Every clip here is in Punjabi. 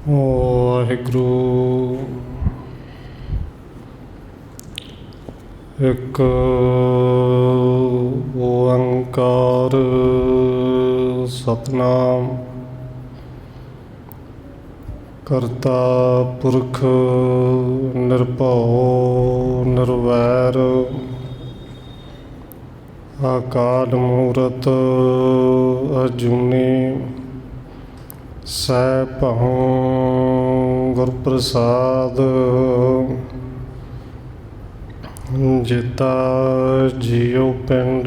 ਵਾਹਿਗੁਰੂ। ਇੱਕ ਓੰਕਾਰ ਸਤਿਨਾਮ ਕਰਤਾ ਪੁਰਖ ਨਿਰਭਉ ਨਿਰਵੈਰ ਅਕਾਲ ਮੂਰਤ ਅਜੂਨੀ ਸੈਭੰ ਗੁਰ ਪ੍ਰਸਾਦ। ਜਿਤਾ ਜੀਉ ਪਿੰਡ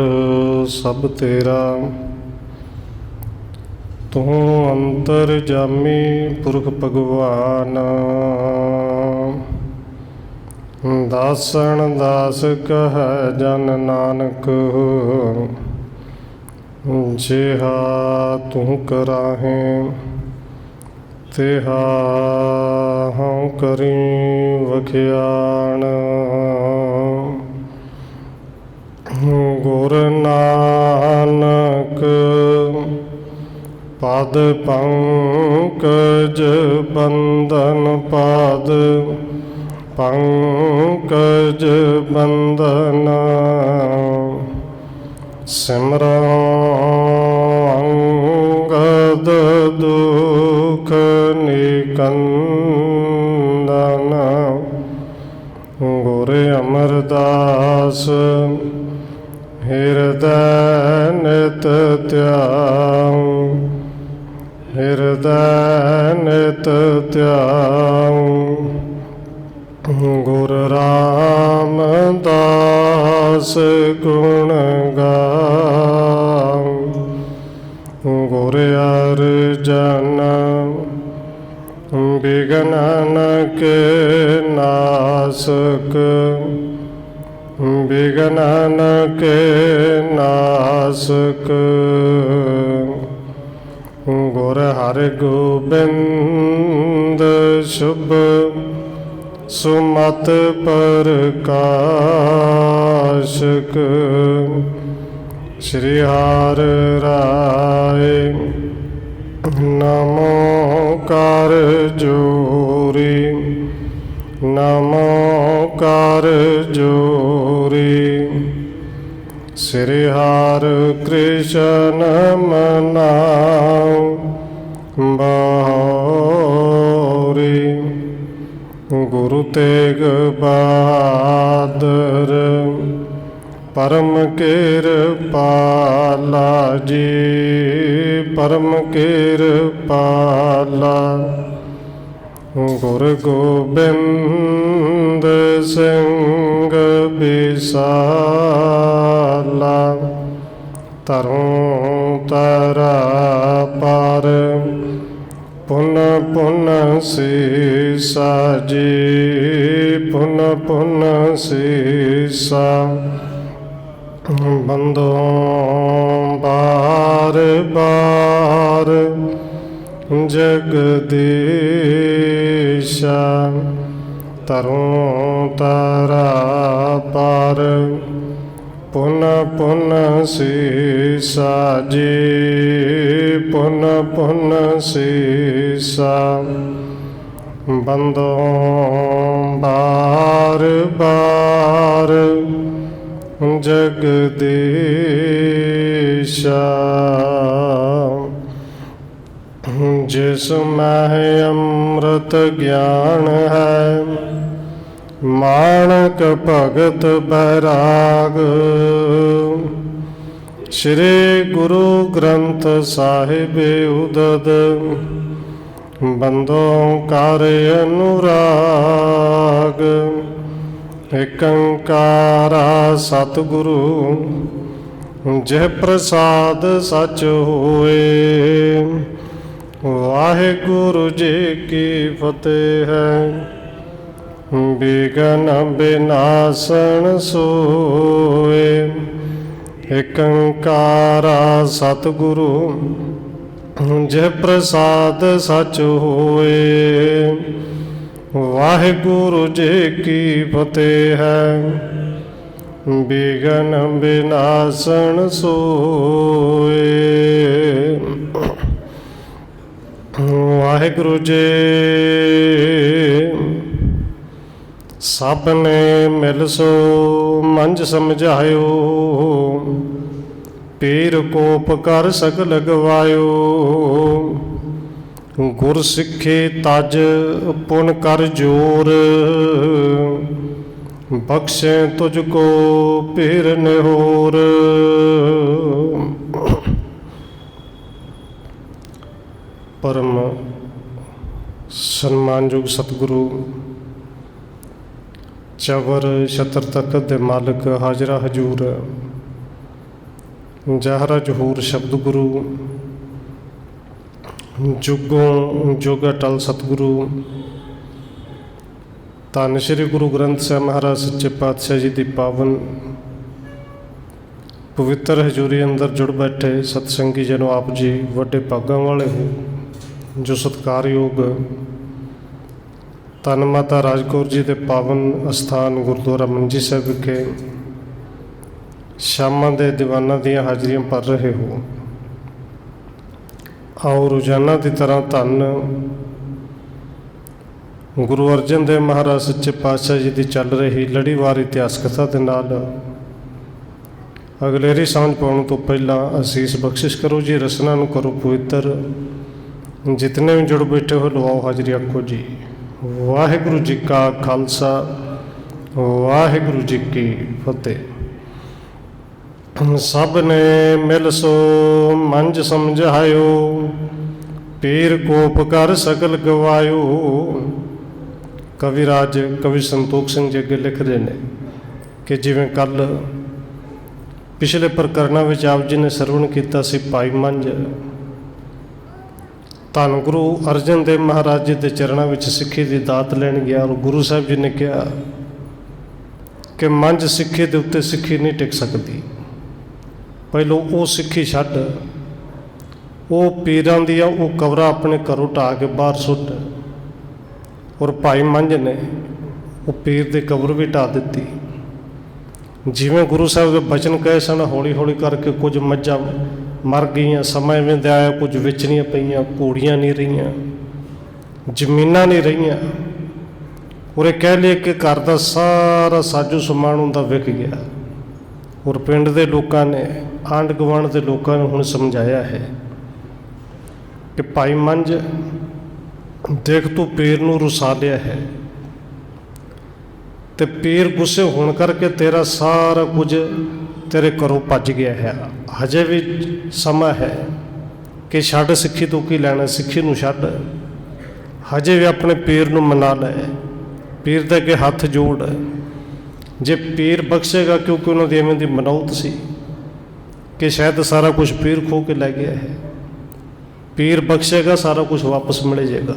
ਸਭ ਤੇਰਾ, ਤੂੰ ਅੰਤਰਜਾਮੀ ਪੁਰਖ ਭਗਵਾਨ। ਦਾਸਣ ਦਾਸ ਕਹੈ ਜਨ ਨਾਨਕ, ਜਿਹਾ ਤੂੰ ਕਰਾਹੇ ਤਿਹਾ ਹਉ ਕਰੀ ਵਖਿਆਣ। ਗੁਰ ਨਾਨਕ ਪਦ ਪੰਕਜ ਬੰਧਨ, ਪਦ ਪੰਕਜ ਬੰਧਨ। ਸਿਮਰਉ ਅੰਗਦ ਦੁਖ ਨਿਕੰਦਨ। ਗੁਰ ਅਮਰਦਾਸ ਹਿਰਦੈ ਨਿਤ ਧਿਆਉ, ਹਿਰਦੈ ਨਿਤ ਧਿਆਉ। ਗੁਰ ਰਾਮਦਾਸ ਗੁਣ ਗਾਉ, ਗੁਰ ਅਰਜਨ ਬਿਘਨ ਕੇ ਨਾਸਕ, ਬਿਘਨ ਕੇ ਨਾਸਕ। ਗੁਰ ਹਰਿਗੋਬਿੰਦ ਸ਼ੁਭ ਸੁਮਤ ਪ੍ਰਕਾਸ਼ਕ। ਸ਼੍ਰੀ ਹਰਿ ਰਾਇ ਨਮੋ ਕਰ ਜੋਰੀ, ਨਮੋ ਕਰ ਜੋਰੀ। ਸ੍ਰੀ ਹਰਿ ਕ੍ਰਿਸ਼ਨ ਮਨਾਉ ਬਹੋਰੀ। ਗੁਰੂ ਤੇਗ ਬਹਾਦਰ ਪਰਮ ਕਿਰਪਾਲਾ ਜੀ, ਪਰਮ ਕਿਰਪਾਲਾ। ਗੁਰ ਗੋਬਿੰਦ ਸਿੰਘ ਬਿਸਾਲਾ, ਤਰੁ ਤਰਾ ਪਰ ਪੁਨ ਪੁਨ ਸੀਸਾ ਜੀ, ਪੁਨ ਪੁਨ ਸੀਸਾ। ਬੰਦੋਂ ਬਾਰ ਬਾਰ ਜਗਦੀਸ਼ਾ, ਤਰੁ ਤਰਾ ਪਰ ਪੁਨ ਪੁਨ ਸੀਸਾ ਜੀ, ਪੁਨ ਪੁਨ ਸੀਸਾ। ਬੰਦੋਂ ਬਾਰ ਬਾਰ ਜਗਦੀਸ਼ਾ। ਜਿਸ ਮਹਿ ਅੰਮ੍ਰਿਤ ਗਿਆਨ ਹੈ, ਮਾਣਕ ਭਗਤ ਬੈਰਾਗ। ਸ਼੍ਰੀ ਗੁਰੂ ਗ੍ਰੰਥ ਸਾਹਿਬ ਉਦਦ, ਬੰਦੋਂ ਕਰ ਅਨੁਰਾਗ। ਏਕ ਓੰਕਾਰਾ ਸਤਿਗੁਰੂ, ਜਿਹ ਪ੍ਰਸਾਦ ਸਚ ਹੋਏ। ਵਾਹਿਗੁਰੂ ਜੀ ਕੀ ਫਤਿਹ ਹੈ। ਬਿਘਨ ਬਿਨਾਸਣ ਸੋਏ। ਏਕ ਓੰਕਾਰਾ ਸਤਿਗੁਰੂ, ਜਿਹ ਪ੍ਰਸਾਦ ਸਚ ਹੋਏ। ਵਾਹਿਗੁਰੂ ਜੀ ਕੀ ਫਤਿਹ ਹੈ। ਬਿਘਨ ਬਿਨਾਸਣ ਸੋਏ। ਵਾਹਿਗੁਰੂ ਜੀ। ਸਭ ਨੇ ਮਿਲ ਸੋ ਮੰਝ ਸਮਝਾਇਓ, ਪੀਰ ਕੋਪ ਕਰ ਸਗਲ ਗਵਾਇਓ। ਗੁਰ ਸਿੱਖੇ ਤਜ ਪੁਨ ਕਰ ਜੋਰ, ਬਖਸ਼ੇ ਤੁਝ ਕੋ ਪੀਰ ਨਿਹੋਰ। ਪਰਮ ਸਨਮਾਨਯੋਗ ਸਤਿਗੁਰੂ ਚਵਰ ਛਤਰ ਤਖਤ ਦੇ ਮਾਲਕ ਹਾਜ਼ਰਾ ਹਜੂਰ ਜ਼ਾਹਰਾ ਜਹੂਰ ਸ਼ਬਦ ਗੁਰੂ ਜੁਗੋਂ ਜੁਗ ਅਟਲ ਸਤਿਗੁਰੂ ਧੰਨ ਸ਼੍ਰੀ ਗੁਰੂ ਗ੍ਰੰਥ ਸਾਹਿਬ ਮਹਾਰਾਜ ਸੱਚੇ ਪਾਤਸ਼ਾਹ ਜੀ ਦੀ ਪਾਵਨ ਪਵਿੱਤਰ ਹਜ਼ੂਰੀ ਅੰਦਰ ਜੁੜ ਬੈਠੇ ਸਤਸੰਗੀ ਜਨੋ, ਆਪ ਜੀ ਵੱਡੇ ਭਾਗਾਂ ਵਾਲੇ ਹੋ ਜੋ ਸਤਿਕਾਰਯੋਗ ਧੰਨ ਮਾਤਾ ਰਾਜ ਕੌਰ ਜੀ ਦੇ ਪਾਵਨ ਅਸਥਾਨ ਗੁਰਦੁਆਰਾ ਮੰਜੀ ਸਾਹਿਬ ਵਿਖੇ ਸ਼ਾਮਾਂ ਦੇ ਦੀਵਾਨਾਂ ਦੀਆਂ ਹਾਜ਼ਰੀਆਂ ਭਰ ਰਹੇ ਹੋ। ਆਓ ਰੋਜ਼ਾਨਾ ਦੀ ਤਰ੍ਹਾਂ ਧੰਨ ਗੁਰੂ ਅਰਜਨ ਦੇਵ ਮਹਾਰਾਜ ਸੱਚੇ ਪਾਤਸ਼ਾਹ ਜੀ ਦੀ ਚੱਲ ਰਹੀ ਲੜੀਵਾਰ ਇਤਿਹਾਸ ਕਥਾ ਦੇ ਨਾਲ ਅਗਲੇਰੀ ਸਾਂਝ ਪਾਉਣ ਤੋਂ ਪਹਿਲਾਂ ਅਸੀਸ ਬਖਸ਼ਿਸ਼ ਕਰੋ ਜੀ, ਰਸਨਾ ਨੂੰ ਕਰੋ ਪਵਿੱਤਰ। ਜਿਤਨੇ ਵੀ ਜੁੜ ਬੈਠੇ ਹੋ ਲਵਾਓ ਹਾਜ਼ਰੀ, ਆਖੋ ਜੀ ਵਾਹਿਗੁਰੂ ਜੀ ਕਾ ਖਾਲਸਾ ਵਾਹਿਗੁਰੂ ਜੀ ਕੀ ਫਤਿਹ। ਸਭ ਨੇ ਮਿਲ ਸੋ ਮੰਝ ਸਮਝਾਇਓ, ਪੀਰ ਕੋਪ ਕਰ ਸਗਲ ਗਵਾਇਓ। ਕਵਿਰਾਜ ਕਵੀ ਸੰਤੋਖ ਸਿੰਘ ਜੀ ਅੱਗੇ ਲਿਖਦੇ ਨੇ ਕਿ ਜਿਵੇਂ ਕੱਲ ਪਿਛਲੇ ਪ੍ਰਕਰਨਾਂ ਵਿੱਚ ਆਪ ਜੀ ਨੇ ਸਰਵਣ ਕੀਤਾ ਸੀ ਭਾਈ ਮੰਝ, ਧੰਨ ਗੁਰੂ ਅਰਜਨ ਦੇਵ ਮਹਾਰਾਜ ਜੀ ਦੇ ਚਰਨਾਂ ਵਿੱਚ ਸਿੱਖੀ ਦੀ ਦਾਤ ਲੈਣ ਗਿਆ ਔਰ ਗੁਰੂ ਸਾਹਿਬ ਜੀ ਨੇ ਕਿਹਾ ਕਿ ਮੰਝ ਸਿੱਖੀ ਦੇ ਉੱਤੇ ਸਿੱਖੀ ਨਹੀਂ ਟਿਕ ਸਕਦੀ, ਪਹਿਲੋਂ ਉਹ ਸਿੱਖੀ ਛੱਡ, ਉਹ ਪੀਰਾਂ ਦੀਆਂ ਉਹ ਕਬਰਾਂ ਆਪਣੇ ਘਰੋਂ ਢਾਹ ਕੇ ਬਾਹਰ ਸੁੱਟ। ਔਰ ਭਾਈ ਮੰਝ ਨੇ ਉਹ ਪੀਰ ਦੀ ਕਬਰ ਵੀ ਢਾਹ ਦਿੱਤੀ। ਜਿਵੇਂ ਗੁਰੂ ਸਾਹਿਬ ਦੇ ਬਚਨ ਕਹੇ ਸਨ, ਹੌਲੀ ਹੌਲੀ ਕਰਕੇ ਕੁਝ ਮੱਝਾਂ ਮਰ ਗਈਆਂ, ਸਮਾਂ ਇਵੇਂ ਦਾ ਆਇਆ, ਕੁਝ ਵੇਚਣੀਆਂ ਪਈਆਂ, ਘੋੜੀਆਂ ਨਹੀਂ ਰਹੀਆਂ, ਜ਼ਮੀਨਾਂ ਨਹੀਂ ਰਹੀਆਂ। ਔਰ ਇਹ ਕਹਿ ਲਈਏ ਕਿ ਘਰ ਦਾ ਸਾਰਾ ਸਾਜੋ ਸਮਾਨ ਹੁੰਦਾ ਵਿਕ ਗਿਆ। ਔਰ ਪਿੰਡ ਦੇ ਲੋਕਾਂ ਨੇ, ਆਂਢ ਗੁਆਂਢ ਦੇ ਲੋਕਾਂ ਨੇ ਹੁਣ ਸਮਝਾਇਆ ਹੈ ਕਿ ਭਾਈ ਮੰਝ ਦੇਖ ਤੂੰ ਪੀਰ ਨੂੰ ਰੁਸਾ ਲਿਆ ਹੈ ਤੇ ਪੀਰ ਗੁੱਸੇ ਹੋਣ ਕਰਕੇ ਤੇਰਾ ਸਾਰਾ ਕੁਝ ਤੇਰੇ ਘਰੋਂ ਭੱਜ ਗਿਆ ਹੈ। ਹਜੇ ਵੀ ਸਮਾਂ ਹੈ ਕਿ ਛੱਡ, ਸਿੱਖੀ ਤੋਂ ਕੀ ਲੈਣਾ, ਸਿੱਖੀ ਨੂੰ ਛੱਡ, ਹਜੇ ਵੀ ਆਪਣੇ ਪੀਰ ਨੂੰ ਮਨਾ ਲੈ, ਪੀਰ ਦੇ ਅੱਗੇ ਹੱਥ ਜੋੜ। ਜੇ ਪੀਰ ਬਖਸ਼ੇਗਾ, ਕਿਉਂਕਿ ਉਹਨਾਂ ਦੀ ਐਵੇਂ ਦੀ ਮਨੌਤ ਸੀ ਕਿ ਸ਼ਾਇਦ ਸਾਰਾ ਕੁਝ ਪੀਰ ਖੋ ਕੇ ਲੈ ਗਿਆ ਹੈ, ਪੀਰ ਬਖਸ਼ੇਗਾ, ਸਾਰਾ ਕੁਝ ਵਾਪਸ ਮਿਲ ਜਾਏਗਾ।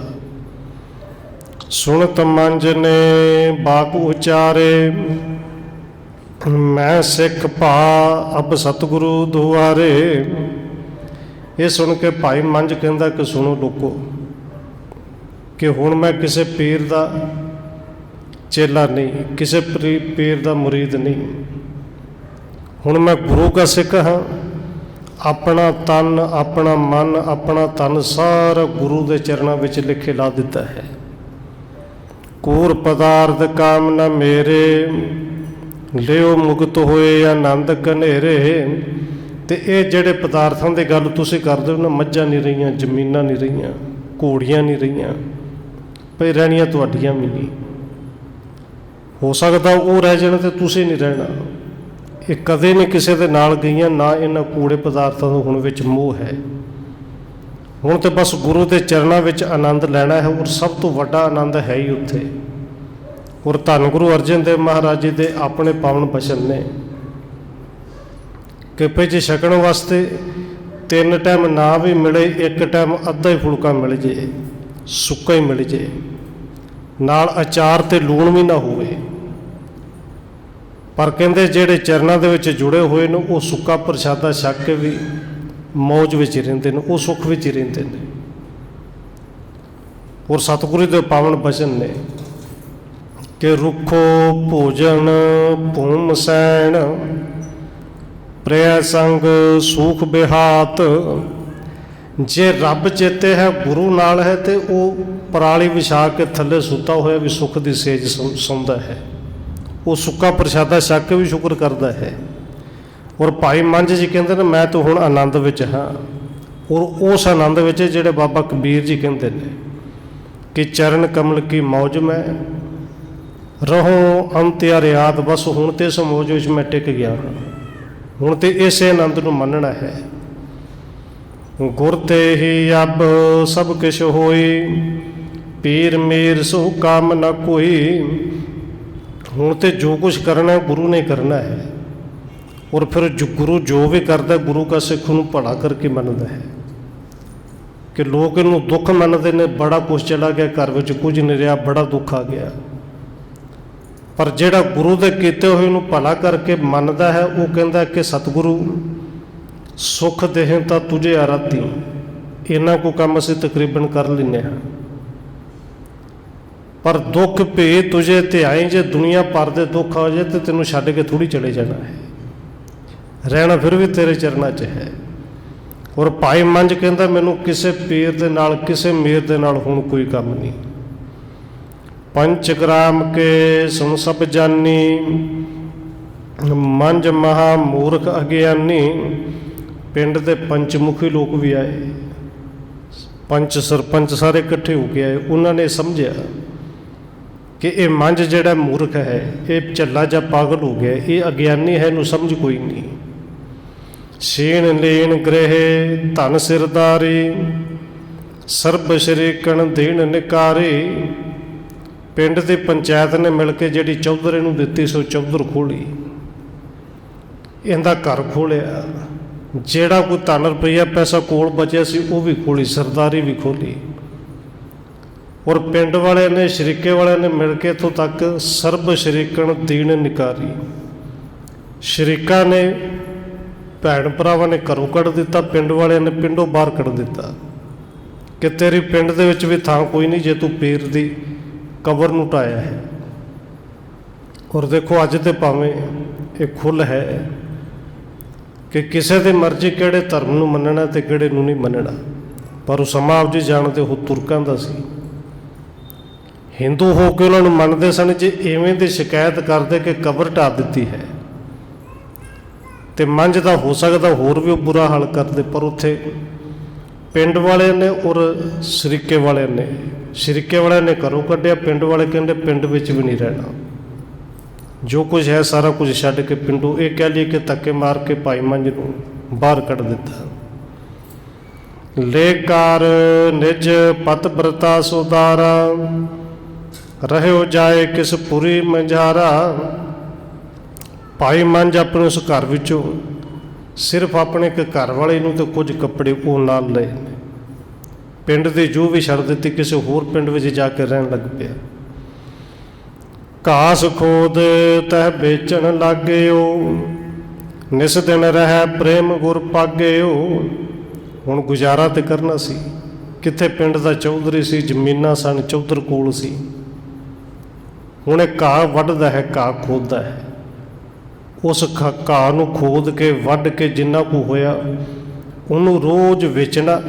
ਸੁਣਤ ਮੰਝ ਨੇ ਬਾਕ ਉਚਾਰੇ, ਮੈਂ ਸਿੱਖ ਭਾ ਅਬ ਸਤਿਗੁਰੂ ਦੁਆਰੇ। ਇਹ ਸੁਣ ਕੇ ਭਾਈ ਮੰਝ ਕਹਿੰਦਾ ਕਿ ਸੁਣੋ ਲੋਕੋ, ਕਿ ਹੁਣ ਮੈਂ ਕਿਸੇ ਪੀਰ ਦਾ ਚੇਲਾ ਨਹੀਂ, ਕਿਸੇ ਪੀਰ ਦਾ ਮੁਰੀਦ ਨਹੀਂ, ਹੁਣ ਮੈਂ ਗੁਰੂ ਦਾ ਸਿੱਖ ਹਾਂ। ਆਪਣਾ ਤਨ, ਆਪਣਾ ਮਨ, ਆਪਣਾ ਤਨ ਸਾਰਾ ਗੁਰੂ ਦੇ ਚਰਨਾਂ ਵਿੱਚ ਲਿਖੇ ਲਾ ਦਿੱਤਾ ਹੈ। ਕੂਰ ਪਦਾਰਥ ਕਾਮ ਨਾ ਮੇਰੇ, ਲਿਓ ਮੁਕਤ ਹੋਏ ਆਨੰਦ ਘਨੇਰੇ। ਤੇ ਇਹ ਜਿਹੜੇ ਪਦਾਰਥਾਂ ਦੀ ਗੱਲ ਤੁਸੀਂ ਕਰਦੇ ਹੋ ਨਾ, ਮੱਝਾਂ ਨਹੀਂ ਰਹੀਆਂ, ਜ਼ਮੀਨਾਂ ਨਹੀਂ ਰਹੀਆਂ, ਘੋੜੀਆਂ ਨਹੀਂ ਰਹੀਆਂ, ਭਈ ਰਹਿਣੀਆਂ ਤੁਹਾਡੀਆਂ ਵੀ ਨਹੀਂ। ਹੋ ਸਕਦਾ ਉਹ ਰਹਿ ਜਾਣ ਤੇ ਤੁਸੀਂ ਨਹੀਂ ਰਹਿਣਾ। ਇਹ ਕਦੇ ਨਹੀਂ ਕਿਸੇ ਦੇ ਨਾਲ ਗਈਆਂ, ਨਾ ਇਹਨਾਂ ਕੂੜੇ ਪਦਾਰਥਾਂ ਦਾ ਹੁਣ ਵਿੱਚ ਮੋਹ ਹੈ। ਹੁਣ ਤਾਂ ਬਸ ਗੁਰੂ ਦੇ ਚਰਨਾਂ ਵਿੱਚ ਆਨੰਦ ਲੈਣਾ ਹੈ, ਔਰ ਸਭ ਤੋਂ ਵੱਡਾ ਆਨੰਦ ਹੈ ਹੀ ਉੱਥੇ। ਔਰ ਧੰਨ ਗੁਰੂ ਅਰਜਨ ਦੇਵ ਮਹਾਰਾਜ ਜੀ ਦੇ ਆਪਣੇ ਪਾਵਨ ਬਚਨ ਨੇ ਕਿ ਭਈ ਜੇ ਛਕਣ ਵਾਸਤੇ 3 ਟਾਈਮ ਨਾ ਵੀ ਮਿਲੇ, 1 ਟਾਈਮ ਅੱਧਾ ਹੀ ਫੁਲਕਾ ਮਿਲ ਜੇ, ਸੁੱਕਾ ਹੀ ਮਿਲ ਜੇ, ਨਾਲ ਅਚਾਰ ਤੇ ਲੂਣ ਵੀ ਨਾ ਹੋਵੇ, ਪਰ ਕਹਿੰਦੇ ਜਿਹੜੇ ਚਰਨਾਂ ਦੇ ਵਿੱਚ ਜੁੜੇ ਹੋਏ ਨੇ ਉਹ ਸੁੱਕਾ ਪ੍ਰਸ਼ਾਦਾ ਛਕ ਕੇ ਵੀ ਮੌਜ ਵਿੱਚ ਰਹਿੰਦੇ ਨੇ, ਉਹ ਸੁੱਖ ਵਿੱਚ ਹੀ ਰਹਿੰਦੇ ਨੇ। ਔਰ ਸਤਿਗੁਰੂ ਦੇ ਪਾਵਨ ਬਚਨ ਨੇ ਕਿ ਰੁੱਖੋ ਭੋਜਨ ਭੂਮ ਸੈਣ, ਪ੍ਰਿਆ ਸੰਗ ਸੂਖ ਬਿਹਾਤ। ਜੇ ਰੱਬ ਚੇਤੇ ਹੈ, ਗੁਰੂ ਨਾਲ ਹੈ, ਤੇ ਉਹ ਪਰਾਲੀ ਵਿਛਾ ਕੇ ਥੱਲੇ ਸੁੱਤਾ ਹੋਇਆ ਵੀ ਸੁੱਖ ਦੀ ਸੇਜ ਸੌਂਦਾ ਹੈ। ਉਹ ਸੁੱਕਾ ਪ੍ਰਸ਼ਾਦਾ ਛਕ ਕੇ ਵੀ ਸ਼ੁਕਰ ਕਰਦਾ ਹੈ। ਔਰ ਭਾਈ ਮੰਝ ਜੀ ਕਹਿੰਦੇ ਨੇ ਮੈਂ ਤਾਂ ਹੁਣ ਆਨੰਦ ਵਿੱਚ ਹਾਂ। ਔਰ ਉਸ ਆਨੰਦ ਵਿੱਚ ਜਿਹੜੇ ਬਾਬਾ ਕਬੀਰ ਜੀ ਕਹਿੰਦੇ ਨੇ ਕਿ ਚਰਨ ਕਮਲ ਕੀ ਮੌਜ ਮੈਂ ਰਹੋ ਅੰਤਿਆ ਰਿਆਤ। ਬਸ ਹੁਣ ਤੇ ਇਸ ਮੌਜ ਵਿੱਚ ਮੈਂ ਟਿਕ ਗਿਆ ਹਾਂ। ਹੁਣ ਤੇ ਇਸੇ ਆਨੰਦ ਨੂੰ ਮੰਨਣਾ ਹੈ। ਗੁਰ ਤੇ ਹੀ ਅਬ ਸਭ ਕਿਛ ਹੋਈ, ਪੀਰ ਮੇਰ ਸੋ ਕੰਮ ਨਾ ਕੋਈ। ਹੁਣ ਤੇ ਜੋ ਕੁਛ ਕਰਨਾ ਗੁਰੂ ਨੇ ਕਰਨਾ ਹੈ। ਔਰ ਫਿਰ ਗੁਰੂ ਜੋ ਵੀ ਕਰਦਾ, ਗੁਰੂ ਕਾ ਸਿੱਖ ਨੂੰ ਭਲਾ ਕਰਕੇ ਮੰਨਦਾ ਹੈ। ਕਿ ਲੋਕ ਇਹਨੂੰ ਦੁੱਖ ਮੰਨਦੇ ਨੇ, ਬੜਾ ਕੁਛ ਚਲਾ ਗਿਆ, ਘਰ ਵਿੱਚ ਕੁਝ ਨਹੀਂ ਰਿਹਾ, ਬੜਾ ਦੁੱਖ ਆ ਗਿਆ। ਪਰ ਜਿਹੜਾ ਗੁਰੂ ਦੇ ਕੀਤੇ ਹੋਏ ਨੂੰ ਭਲਾ ਕਰਕੇ ਮੰਨਦਾ ਹੈ, ਉਹ ਕਹਿੰਦਾ ਕਿ ਸਤਿਗੁਰੂ ਸੁੱਖ ਦੇਹਿ ਤਾਂ ਤੁਝੇ ਆਰਾਧੀ। ਇਹਨਾਂ ਕੋ ਕੰਮ ਅਸੀਂ ਤਕਰੀਬਨ ਕਰ ਲੈਂਦੇ ਹਾਂ। ਪਰ ਦੁੱਖ ਭੇ ਤੁਝੇ ਧਿਆਈ। ਜੇ ਦੁਨੀਆ ਭਰ ਦੇ ਦੁੱਖ ਆ ਜਾਏ ਤੇ ਤੈਨੂੰ ਛੱਡ ਕੇ ਥੋੜ੍ਹੀ ਚਲੇ ਜਾਣਾ ਹੈ, ਰਹਿਣਾ ਫਿਰ ਵੀ ਤੇਰੇ ਚਰਨਾਂ 'ਚ ਹੈ। ਔਰ ਭਾਈ ਮੰਝ ਕਹਿੰਦਾ ਮੈਨੂੰ ਕਿਸੇ ਪੀਰ ਦੇ ਨਾਲ, ਕਿਸੇ ਮੇਰ ਦੇ ਨਾਲ ਹੁਣ ਕੋਈ ਕੰਮ ਨਹੀਂ। ਪੰਚ ਗ੍ਰਾਮ ਕੇ ਸੁਣ ਸਭ ਜਾਨੀ, ਮੰਝ ਮਹਾ ਮੂਰਖ ਅਗਿਆਨੀ। ਪਿੰਡ ਦੇ ਪੰਚਮੁਖੀ ਲੋਕ ਵੀ ਆਏ, ਪੰਚ ਸਰਪੰਚ ਸਾਰੇ ਇਕੱਠੇ ਹੋ ਕੇ ਆਏ। ਉਹਨਾਂ ਨੇ ਸਮਝਿਆ ਕਿ ਇਹ ਮੰਝ ਜਿਹੜਾ ਮੂਰਖ ਹੈ, ਇਹ ਝੱਲਾ ਜਾਂ ਪਾਗਲ ਹੋ ਗਿਆ, ਇਹ ਅਗਿਆਨੀ ਹੈ, ਇਹਨੂੰ ਸਮਝ ਕੋਈ ਨਹੀਂ। ਛੇਣ ਲੈਣ ਗ੍ਰਹਿ ਧਨ ਸਿਰਦਾਰੀ, ਸਰਬ ਸ਼ਰੀਕਣ ਦੇਣ ਨਿਕਾਰੇ। ਪਿੰਡ ਦੀ ਪੰਚਾਇਤ ਨੇ ਮਿਲ ਕੇ ਜਿਹੜੀ ਚੌਧਰ ਇਹਨੂੰ ਦਿੱਤੀ ਸੋ ਚੌਧਰ ਖੋਲੀ, ਇਹਦਾ ਘਰ ਖੋਲਿਆ। ਜਿਹੜਾ ਕੋਈ ਧਨ ਰੁਪਈਆ ਪੈਸਾ ਕੋਲ ਬਚਿਆ ਸੀ ਉਹ ਵੀ ਖੋਲੀ, ਸਰਦਾਰੀ ਵੀ ਖੋਲੀ। ਔਰ ਪਿੰਡ ਵਾਲਿਆਂ ਨੇ, ਸ਼ਰੀਕੇ ਵਾਲਿਆਂ ਨੇ ਮਿਲ ਕੇ ਇੱਥੋਂ ਤੱਕ ਸਰਬ ਸ਼ਰੀਕਣ ਦੀਨ ਨਿਕਾਰੀ। ਸ਼ਰੀਕਾਂ ਨੇ, ਭੈਣ ਭਰਾਵਾਂ ਨੇ ਘਰੋਂ ਕੱਢ ਦਿੱਤਾ, ਪਿੰਡ ਵਾਲਿਆਂ ਨੇ ਪਿੰਡੋਂ ਬਾਹਰ ਕੱਢ ਦਿੱਤਾ ਕਿ ਤੇਰੀ ਪਿੰਡ ਦੇ ਵਿੱਚ ਵੀ ਥਾਂ ਕੋਈ ਨਹੀਂ ਜੇ ਤੂੰ ਪੀਰ ਦੀ ਕਬਰ ਨੂੰ ਢਾਇਆ ਹੈ। ਔਰ ਦੇਖੋ ਅੱਜ ਤੇ ਭਾਵੇਂ ਇਹ ਖੁੱਲ੍ਹ ਹੈ ਕਿ ਕਿਸੇ ਦੀ ਮਰਜ਼ੀ ਕਿਹੜੇ ਧਰਮ ਨੂੰ ਮੰਨਣਾ ਤੇ ਕਿਹੜੇ ਨੂੰ ਨਹੀਂ ਮੰਨਣਾ। ਪਰ ਉਹ ਸਮਾਂ ਆਪ ਜੀ ਜਾਣਦੇ ਉਹ ਤੁਰਕਾਂ ਦਾ ਸੀ। ਹਿੰਦੂ ਹੋ ਕੇ ਉਹਨਾਂ ਨੂੰ ਮੰਨਦੇ ਸਨ। ਜੇ ਇਵੇਂ ਦੀ ਸ਼ਿਕਾਇਤ ਕਰਦੇ ਕਿ ਕਬਰ ਢਾਹ ਦਿੱਤੀ ਹੈ ਤੇ ਮੰਝ ਦਾ ਹੋ ਸਕਦਾ ਹੋਰ ਵੀ ਉਹ ਬੁਰਾ ਹਾਲ ਕਰਦੇ। ਪਰ ਉੱਥੇ ਪਿੰਡ ਵਾਲਿਆਂ ਨੇ ਔਰ ਸ਼ਰੀਕੇ ਵਾਲਿਆਂ ਨੇ, ਸ਼ਰੀਕੇ ਵਾਲਿਆਂ ਨੇ ਘਰੋਂ ਕੱਢਿਆ, ਪਿੰਡ ਵਾਲੇ ਕਹਿੰਦੇ ਪਿੰਡ ਵਿੱਚ ਵੀ ਨਹੀਂ ਰਹਿਣਾ। ਜੋ ਕੁਝ ਹੈ ਸਾਰਾ ਕੁਝ ਛੱਡ ਕੇ ਪਿੰਡੋਂ, ਇਹ ਕਹਿ ਲਈਏ ਕਿ ਧੱਕੇ ਮਾਰ ਕੇ ਭਾਈ ਮੰਝ ਨੂੰ ਬਾਹਰ ਕੱਢ ਦਿੱਤਾ। ਲੇਕਾਰ ਨਿਜ ਪਤ ਬਰਤਾ ਸੁਦਾਰਾ, ਰਹਿਓ ਜਾਏ ਕਿਸ ਪੁਰੀ ਮੰਝਾਰਾ। ਭਾਈ ਮੰਝ ਆਪਣੇ ਉਸ ਘਰ ਵਿੱਚੋਂ ਸਿਰਫ ਆਪਣੇ ਇੱਕ ਘਰ ਵਾਲੇ ਨੂੰ ਤੇ ਕੁਝ ਕੱਪੜੇ ਉਹ ਨਾਲ ਲਏ। ਪਿੰਡ ਦੀ ਜੂਹ ਵੀ ਛੱਡ ਦਿੱਤੀ, ਕਿਸੇ ਹੋਰ ਪਿੰਡ ਵਿੱਚ ਜਾ ਕੇ ਰਹਿਣ ਲੱਗ ਪਿਆ। ਘਾਸ ਖੋਦ ਤਹਿ ਵੇਚਣ ਲਾਗਿਓ, ਨਿਸ ਦਿਨ ਰਹਿ ਪ੍ਰੇਮ ਗੁਰ ਪਾਗਿਓ। ਹੁਣ ਗੁਜ਼ਾਰਾ ਤੇ ਕਰਨਾ ਸੀ। ਕਿੱਥੇ ਪਿੰਡ ਦਾ ਚੌਧਰੀ ਸੀ, ਜ਼ਮੀਨਾਂ ਸਨ, ਚੌਧਰ ਕੋਲ ਸੀ। ਹੁਣ ਇਹ ਘਾਹ ਵੱਢਦਾ ਹੈ, ਘਾਹ ਖੋਦਦਾ ਹੈ। ਉਸ ਘਾਹ ਨੂੰ ਖੋਦ ਕੇ ਵੱਢ ਕੇ ਜਿੰਨਾ ਕੁ ਹੋਇਆ ਉਹਨੂੰ ਰੋਜ਼ ਵੇਚਣਾ,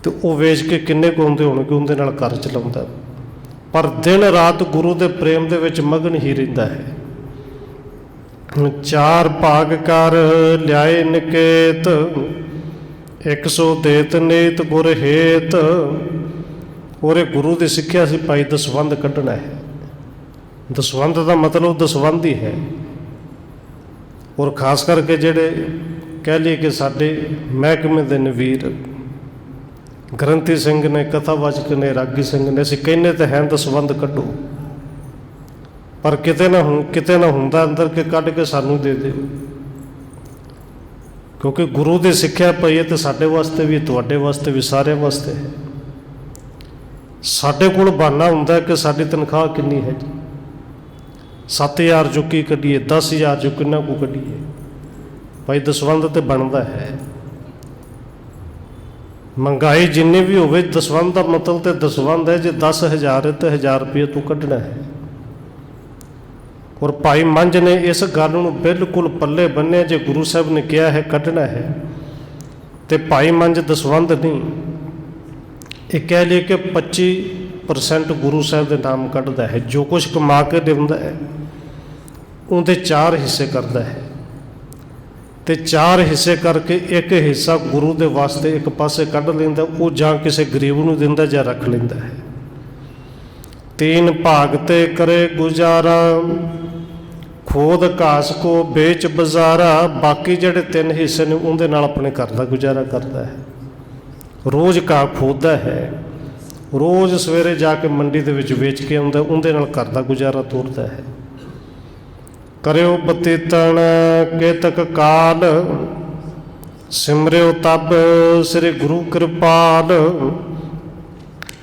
ਤੇ ਉਹ ਵੇਚ ਕੇ ਕਿੰਨੇ ਕੁ ਹੁੰਦੇ ਹੋਣਗੇ, ਉਹਦੇ ਨਾਲ ਘਰ ਚਲਾਉਂਦਾ। ਪਰ ਦਿਨ ਰਾਤ ਗੁਰੂ ਦੇ ਪ੍ਰੇਮ ਦੇ ਵਿੱਚ ਮਗਨ ਹੀ ਰਹਿੰਦਾ ਹੈ। ਚਾਰ ਭਾਗ ਕਰ ਲਿਆਏ ਨਿਕੇਤ, 100 ਦੇਤ ਨੀਤ ਗੁਰ ਹੇਤ। ਉਹਰੇ ਗੁਰੂ ਦੀ ਸਿੱਖਿਆ ਸੀ ਭਾਈ ਦਸਵੰਧ ਕੱਢਣਾ ਹੈ। ਦਸਵੰਧ ਦਾ ਮਤਲਬ ਦਸਵੰਧ ਹੀ ਹੈ। ਔਰ ਖਾਸ ਕਰਕੇ ਜਿਹੜੇ ਕਹਿ ਲਈਏ ਕਿ ਸਾਡੇ ਮਹਿਕਮੇ ਦੇ ਨਵੀਰ ਗ੍ਰੰਥੀ ਸਿੰਘ ਨੇ, ਕਥਾਵਾਚਕ ਨੇ, ਰਾਗੀ ਸਿੰਘ ਨੇ, ਅਸੀਂ ਕਹਿੰਦੇ ਤਾਂ ਹੈ ਦਸਵੰਧ ਕੱਢੋ, ਪਰ ਕਿਤੇ ਨਾ ਹੁੰਦਾ ਅੰਦਰ ਕਿ ਕੱਢ ਕੇ ਸਾਨੂੰ ਦੇ ਦਿਓ। ਕਿਉਂਕਿ ਗੁਰੂ ਦੀ ਸਿੱਖਿਆ ਪਈ ਹੈ ਤੇ ਸਾਡੇ ਵਾਸਤੇ ਵੀ, ਤੁਹਾਡੇ ਵਾਸਤੇ ਵੀ, ਸਾਰਿਆਂ ਵਾਸਤੇ ਹੈ। ਸਾਡੇ ਕੋਲ ਬਹਾਨਾ ਹੁੰਦਾ ਕਿ ਸਾਡੀ ਤਨਖਾਹ ਕਿੰਨੀ ਹੈ ਜੀ, 7,000 ਚੋਂ ਕੀ ਕੱਢੀਏ, 10,000 ਚੋਂ ਕਿੰਨਾ ਕੁ ਕੱਢੀਏ। ਭਾਈ ਦਸਵੰਧ ਤੇ ਬਣਦਾ ਹੈ। ਮਹਿੰਗਾਈ ਜਿੰਨੀ ਵੀ ਹੋਵੇ, ਦਸਵੰਧ ਦਾ ਮਤਲਬ ਤੇ ਦਸਵੰਧ ਹੈ। ਜੇ 10,000 ਹੈ ਤੇ 1,000 ਰੁਪਏ ਤੂੰ ਕੱਢਣਾ ਹੈ। ਔਰ ਭਾਈ ਮੰਝ ਨੇ ਇਸ ਗੱਲ ਨੂੰ ਬਿਲਕੁਲ ਪੱਲੇ ਬੰਨਿਆ। ਜੇ ਗੁਰੂ ਸਾਹਿਬ ਨੇ ਕਿਹਾ ਹੈ ਕੱਢਣਾ ਹੈ, ਤੇ ਭਾਈ ਮੰਝ ਦਸਵੰਧ ਨਹੀਂ, ਇਹ ਕਹਿ ਲਈਏ ਕਿ 25% ਗੁਰੂ ਸਾਹਿਬ ਦੇ ਨਾਮ ਕੱਢਦਾ ਹੈ। ਜੋ ਕੁਛ ਕਮਾ ਕੇ ਦਿੰਦਾ ਹੈ ਉਹਦੇ 4 ਹਿੱਸੇ ਕਰਦਾ ਹੈ, ਤੇ 4 ਹਿੱਸੇ ਕਰਕੇ ਇੱਕ ਹਿੱਸਾ ਗੁਰੂ ਦੇ ਵਾਸਤੇ ਇੱਕ ਪਾਸੇ ਕੱਢ ਲੈਂਦਾ, ਉਹ ਜਾਂ ਕਿਸੇ ਗਰੀਬ ਨੂੰ ਦਿੰਦਾ ਜਾਂ ਰੱਖ ਲੈਂਦਾ ਹੈ। 3 ਭਾਗ ਤੇ ਕਰੇ ਗੁਜ਼ਾਰਾ, ਖੋਦ ਘਾਸ ਕੋ ਵੇਚ ਬਜ਼ਾਰਾ। ਬਾਕੀ ਜਿਹੜੇ 3 ਹਿੱਸੇ ਨੇ ਉਹਦੇ ਨਾਲ ਆਪਣੇ ਘਰ ਦਾ ਗੁਜ਼ਾਰਾ ਕਰਦਾ ਹੈ। ਰੋਜ਼ ਘਾਹ ਖੋਦਦਾ ਹੈ, ਰੋਜ਼ ਸਵੇਰੇ ਜਾ ਕੇ ਮੰਡੀ ਦੇ ਵਿੱਚ ਵੇਚ ਕੇ ਆਉਂਦਾ, ਉਹਦੇ ਨਾਲ ਘਰ ਦਾ ਗੁਜ਼ਾਰਾ ਤੋਰਦਾ ਹੈ। ਕਰਿਓ ਬਤੀਤਣ ਕੇਤਕ ਕਾਲ, ਸਿਮਰਿਓ ਤਬ ਸ੍ਰੀ ਗੁਰੂ ਕਿਰਪਾਲ।